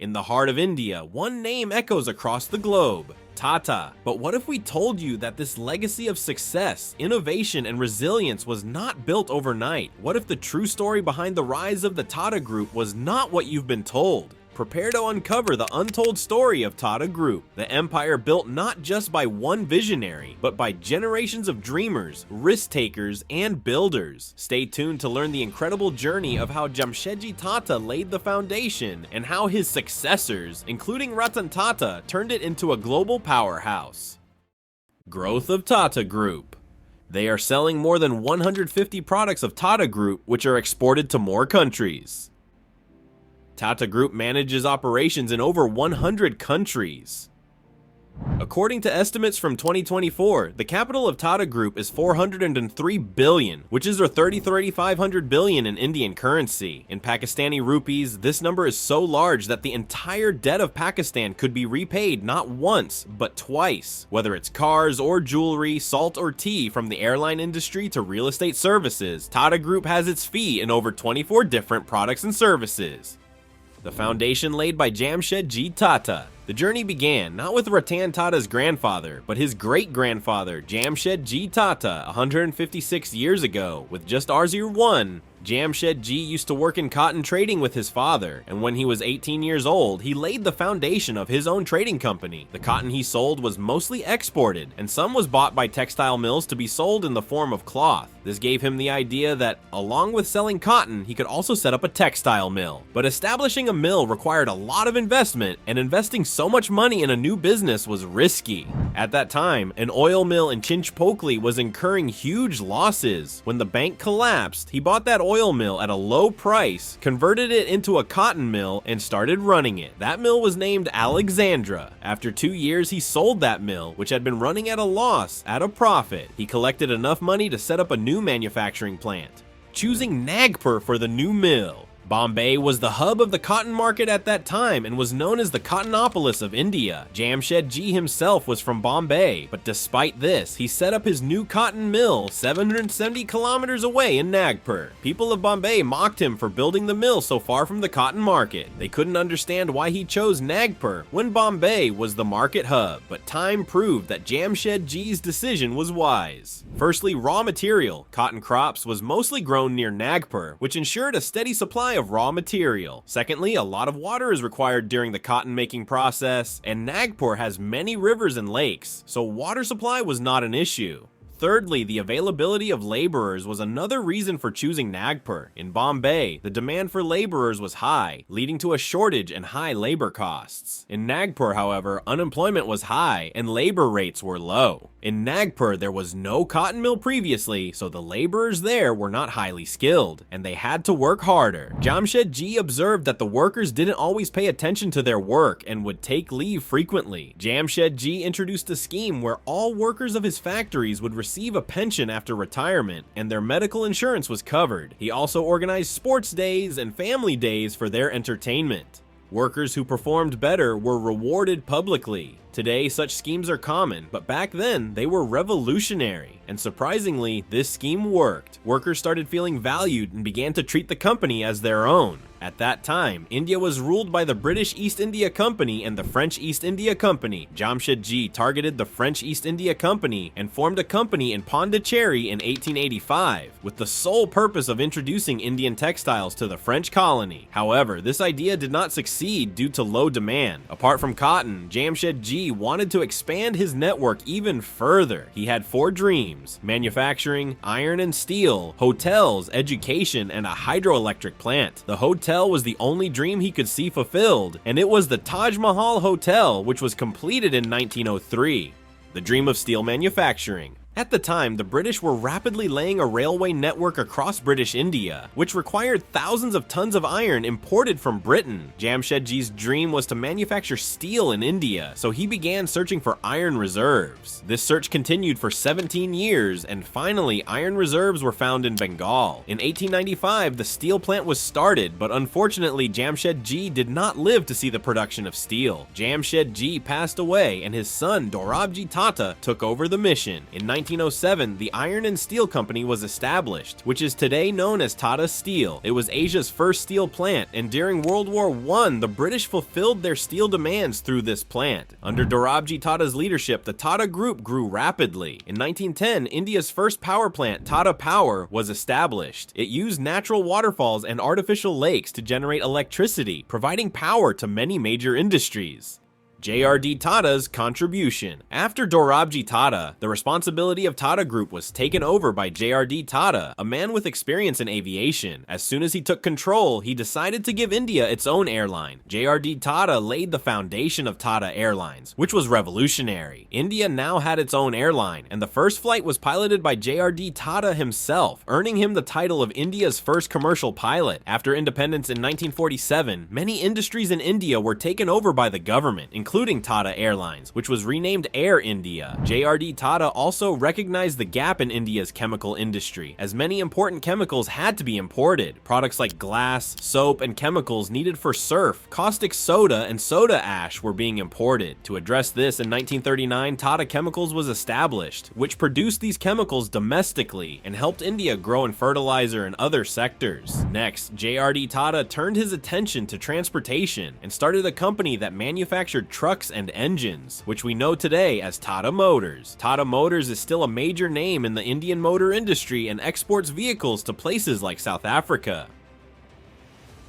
In the heart of India, one name echoes across the globe: Tata. But what if we told you that this legacy of success, innovation, and resilience was not built overnight? What if the true story behind the rise of the Tata Group was not what you've been told? Prepare to uncover the untold story of Tata Group, the empire built not just by one visionary, but by generations of dreamers, risk-takers, and builders. Stay tuned to learn the incredible journey of how Jamshedji Tata laid the foundation and how his successors, including Ratan Tata, turned it into a global powerhouse. Growth of Tata Group. They are selling more than 150 products of Tata Group, which are exported to more countries. Tata Group manages operations in over 100 countries. According to estimates from 2024, the capital of Tata Group is 403 billion, which is 3,500 billion in Indian currency. In Pakistani rupees, this number is so large that the entire debt of Pakistan could be repaid not once, but twice. Whether it's cars or jewelry, salt or tea, from the airline industry to real estate services, Tata Group has its feet in over 24 different products and services. The foundation laid by Jamshedji Tata. The journey began not with Ratan Tata's grandfather, but his great-grandfather, Jamshedji Tata, 156 years ago. With just Rs1, Jamshedji used to work in cotton trading with his father, and when he was 18 years old, he laid the foundation of his own trading company. The cotton he sold was mostly exported, and some was bought by textile mills to be sold in the form of cloth. This gave him the idea that, along with selling cotton, he could also set up a textile mill. But establishing a mill required a lot of investment, and investing so much money in a new business was risky. At that time, an oil mill in Chinchpokli was incurring huge losses. When the bank collapsed, he bought that oil mill at a low price, converted it into a cotton mill, and started running it. That mill was named Alexandra. After 2 years, he sold that mill, which had been running at a loss, at a profit. He collected enough money to set up a new manufacturing plant, choosing Nagpur for the new mill. Bombay was the hub of the cotton market at that time and was known as the Cottonopolis of India. Jamshedji himself was from Bombay, but despite this, he set up his new cotton mill 770 kilometers away in Nagpur. People of Bombay mocked him for building the mill so far from the cotton market. They couldn't understand why he chose Nagpur when Bombay was the market hub, but time proved that Jamshedji's decision was wise. Firstly, raw material, cotton crops, was mostly grown near Nagpur, which ensured a steady supply of raw material. Secondly, a lot of water is required during the cotton making process, and Nagpur has many rivers and lakes, so water supply was not an issue. Thirdly, the availability of laborers was another reason for choosing Nagpur. In Bombay, the demand for laborers was high, leading to a shortage and high labor costs. In Nagpur, however, unemployment was high and labor rates were low. In Nagpur, there was no cotton mill previously, so the laborers there were not highly skilled, and they had to work harder. Jamshedji observed that the workers didn't always pay attention to their work and would take leave frequently. Jamshedji introduced a scheme where all workers of his factories would receive a pension after retirement, and their medical insurance was covered. He also organized sports days and family days for their entertainment. Workers who performed better were rewarded publicly. Today, such schemes are common, but back then, they were revolutionary. And surprisingly, this scheme worked. Workers started feeling valued and began to treat the company as their own. At that time, India was ruled by the British East India Company and the French East India Company. Jamshedji targeted the French East India Company and formed a company in Pondicherry in 1885, with the sole purpose of introducing Indian textiles to the French colony. However, this idea did not succeed due to low demand. Apart from cotton, Jamshedji wanted to expand his network even further. He had 4 dreams: manufacturing, iron and steel, hotels, education, and a hydroelectric plant. The hotel was the only dream he could see fulfilled, and it was the Taj Mahal Hotel, which was completed in 1903. The dream of steel manufacturing. At the time, the British were rapidly laying a railway network across British India, which required thousands of tons of iron imported from Britain. Jamshedji's dream was to manufacture steel in India, so he began searching for iron reserves. This search continued for 17 years, and finally, iron reserves were found in Bengal. In 1895, the steel plant was started, but unfortunately, Jamshedji did not live to see the production of steel. Jamshedji passed away, and his son, Dorabji Tata, took over the mission. In 1907, the Iron and Steel Company was established, which is today known as Tata Steel. It was Asia's first steel plant, and during World War I, the British fulfilled their steel demands through this plant. Under Dorabji Tata's leadership, the Tata Group grew rapidly. In 1910, India's first power plant, Tata Power, was established. It used natural waterfalls and artificial lakes to generate electricity, providing power to many major industries. JRD Tata's contribution. After Dorabji Tata, the responsibility of Tata Group was taken over by JRD Tata, a man with experience in aviation. As soon as he took control, he decided to give India its own airline. JRD Tata laid the foundation of Tata Airlines, which was revolutionary. India now had its own airline, and the first flight was piloted by JRD Tata himself, earning him the title of India's first commercial pilot. After independence in 1947, many industries in India were taken over by the government, including Tata Airlines, which was renamed Air India. JRD Tata also recognized the gap in India's chemical industry, as many important chemicals had to be imported. Products like glass, soap, and chemicals needed for surf, caustic soda, and soda ash were being imported. To address this, in 1939, Tata Chemicals was established, which produced these chemicals domestically and helped India grow in fertilizer and other sectors. Next, JRD Tata turned his attention to transportation and started a company that manufactured trucks and engines, which we know today as Tata Motors. Tata Motors is still a major name in the Indian motor industry and exports vehicles to places like South Africa.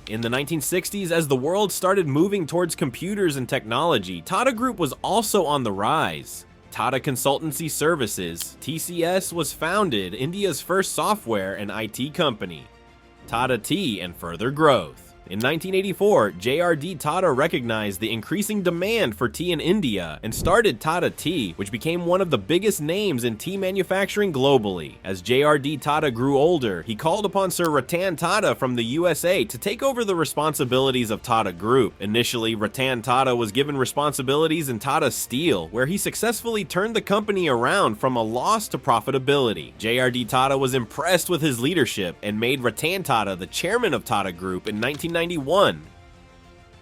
In the 1960s, as the world started moving towards computers and technology, Tata Group was also on the rise. Tata Consultancy Services, TCS, was founded, India's first software and IT company. Tata Tea and further growth. In 1984, JRD Tata recognized the increasing demand for tea in India and started Tata Tea, which became one of the biggest names in tea manufacturing globally. As JRD Tata grew older, he called upon Sir Ratan Tata from the USA to take over the responsibilities of Tata Group. Initially, Ratan Tata was given responsibilities in Tata Steel, where he successfully turned the company around from a loss to profitability. JRD Tata was impressed with his leadership and made Ratan Tata the chairman of Tata Group in 1991.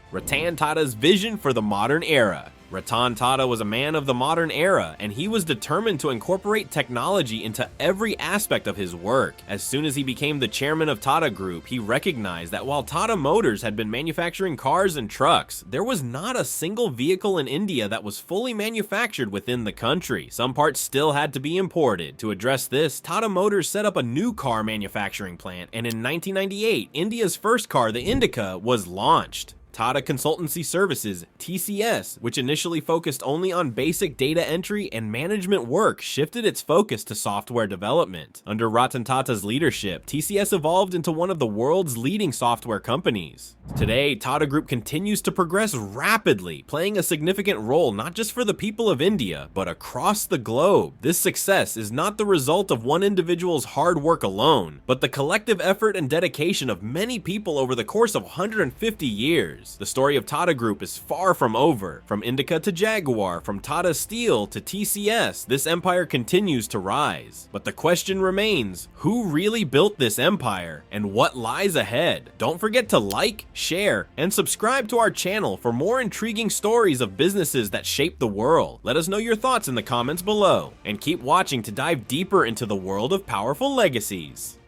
Ratan Tata's vision for the modern era. Ratan Tata was a man of the modern era, and he was determined to incorporate technology into every aspect of his work. As soon as he became the chairman of Tata Group, he recognized that while Tata Motors had been manufacturing cars and trucks, there was not a single vehicle in India that was fully manufactured within the country. Some parts still had to be imported. To address this, Tata Motors set up a new car manufacturing plant, and in 1998, India's first car, the Indica, was launched. Tata Consultancy Services, TCS, which initially focused only on basic data entry and management work, shifted its focus to software development. Under Ratan Tata's leadership, TCS evolved into one of the world's leading software companies. Today, Tata Group continues to progress rapidly, playing a significant role not just for the people of India, but across the globe. This success is not the result of one individual's hard work alone, but the collective effort and dedication of many people over the course of 150 years. The story of Tata Group is far from over. From Indica to Jaguar, from Tata Steel to TCS, this empire continues to rise. But the question remains, who really built this empire and what lies ahead? Don't forget to like, share, and subscribe to our channel for more intriguing stories of businesses that shape the world. Let us know your thoughts in the comments below, and keep watching to dive deeper into the world of powerful legacies.